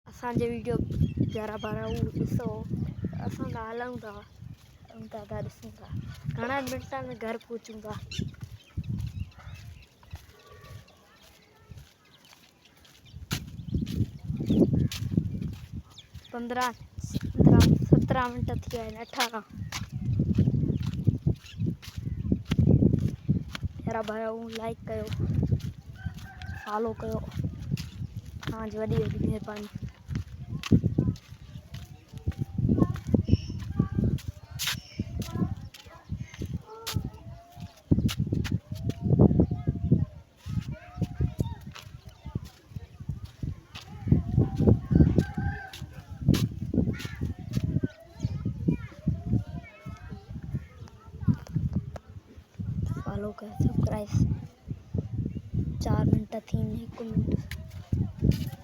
असांजे वीडियो प्यारा प्यारा ॾिसो असां त हलूं था ॾिसूं था घणा मिंटनि में घर पहुचूं था। पंद्रह 17 मिंट थी विया आहिनि 18 प्यारा भाइयों लाइक कयो फॉलो कयो तव्हांजी वॾी वॾी महिरबानी। फॉलो कर सब्सक्राइब 4 मिनट थी 1 मिनट।